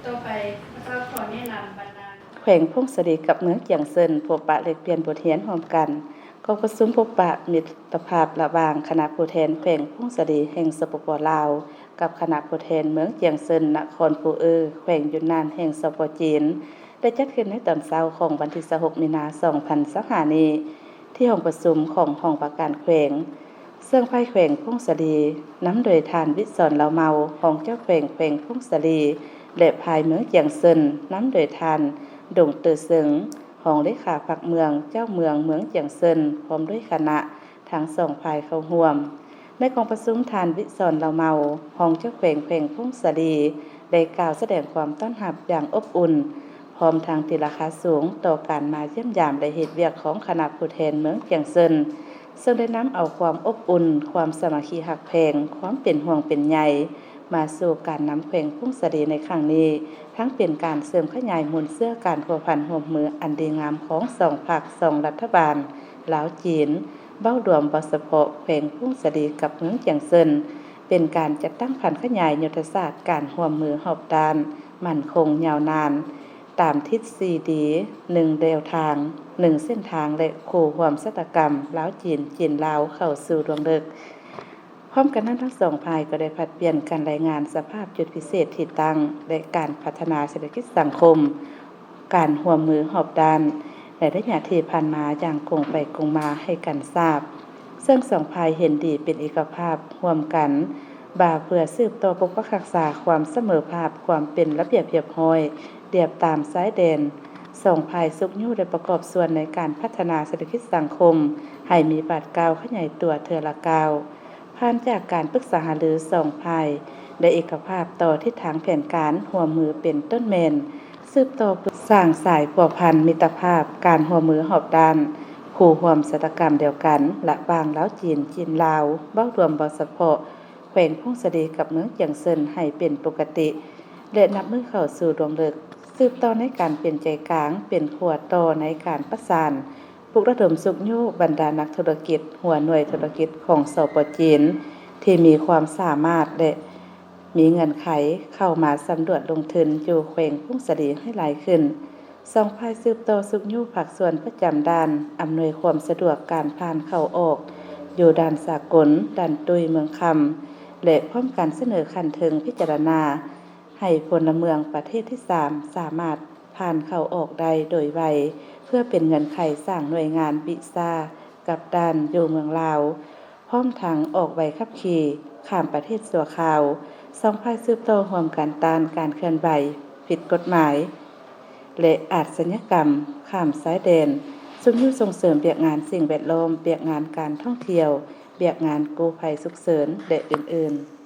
ต่อไปก็ขอแนะนำบรรดาแขวงพงศดีกับเมืองเจียงเซินพบปะแลกเปลี่ยนบทเรียนร่วมกันกองประชุมพบปะมิตรภาพระหว่างคณะผู้แทนแขวงพงศดีแห่งสปป.ลาวกับคณะผู้แทนเมืองเจียงเซินนครปูแขวงยุนนานแห่งสปป.จีนได้จัดขึ้นในตอนเช้าของวันที่26มีนาคม2025นี้ที่ห้องประชุมของห้องประการแขวงเสื่องไผ่แขวงพงศดีนำโดยทานวิศรเหลาเมาของเจ้าแขวงพงศดีและภายเมืองเจียงเซินนำโดยทานดงเตอเซิงของเลขาพรรคเมืองเจ้าเมืองเจียงเซินพร้อมด้วยคณะทั้งสองฝ่ายเข้าร่วมในกองประชุมทานวิศรเหลาเมาของเจ้าแขวงพงศดีได้กล่าวแสดงความต้อนรับอย่างอบอุ่นพร้อมทางติราคาสูงต่อการมาเยี่ยมยามและเหตุเวียกของคณะผู้แทนเมืองเจียงเซินซึ่งได้นำเอาความอบอุ่นความสามัคคีหักแพงความเป็นห่วงเป็นใยมาสู่การนำแขวงพงศดีในครั้งนี้ทั้งเป็นการเสริมขยายมูลเสื้อการพัวพันร่วมมืออันดีงามของสองพรรคสองรัฐบาลลาวจีนเบ้ารวมบสพแขวงพงศดีกับเมืองเจียงเซินเป็นการจัดตั้งพันขยายยุทธศาสตร์การร่วมมือหอบด้านมั่นคงยาวนานตามทิศ4ดี1แนวทาง1เส้นทางและคู่ร่วมชะตกรรมลาวจีนลาวเข้าสู่ดวงฤกษ์พร้อมกันนั้นทั้งสองฝ่ายก็ได้ผลัดเปลี่ยนการรายงานสภาพจุดพิเศษที่ตั้งและการพัฒนาเศรษฐกิจสังคมการร่วมมือหอบด้านและระยะที่ผ่านมาอย่างคงไปคงมาให้กันทราบซึ่งสองฝ่ายเห็นดีเป็นเอกภาพร่วมกันบ่าเพื่อสืบต่อปกปักรักษาความเสมอภาพความเป็นระเบียบเรียบร้อยเรียบตามสายแดนสองฝ่ายสุขอยู่ได้ประกอบส่วนในการพัฒนาเศรษฐกิจสังคมให้มีบาดกาวขยายตัวเทื่อละก้าวผ่านจากการปรึกษาหารือสองฝ่ายได้เอกภาพต่อทิศทางแผนการร่วมมือเป็นต้นแม่นสืบต่อสร้างสายพัวพันมิตรภาพการร่วมมือหอบด้านคู่ร่วมชะตกรรมเดียวกันระหว่างลาวจีนลาวเบ้ารวมบสพแขวงพงศดีกับเมืองเจียงเซินให้เป็นปกติและนับมือเข้าสู่ดวงฤกษ์สืบต่อในการเป็นใจกลางเป็นขั้วต่อในการประสานปลุกระดมสุขอยู่บรรดานักธุรกิจหัวหน่วยธุรกิจของสปป.จีนที่มีความสามารถและมีเงินไขเข้ามาสำรวจลงทุนอยู่แขวงพงศดีให้หลายขึ้นสองฝ่ายสืบต่อสุขอยู่ภาคส่วนประจำด้านอำนวยความสะดวกการผ่านเข้าออกอยู่ด้านสากลด้านตุยเมืองคำและพร้อมกันเสนอขั้นถึงพิจารณาให้พลเมืองประเทศที่3สามารถผ่านเข้าออกได้โดยไวเพื่อเป็นเงินไขสร้างหน่วยงานวิซ่ากับด้านอยู่เมืองลาวพร้อมทั้งออกใบขับขี่ข้ามประเทศชั่วคราวสองฝ่ายสืบต่อร่วมกันต้านการเคลื่อนไหวผิดกฎหมายและอาชญากรรมข้ามสายแดนส่งเสริมเบียกงานสิ่งแวดล้อมเบียกงานการท่องเที่ยวเบียกงานกู้ภัยฉุกเฉินและอื่นๆ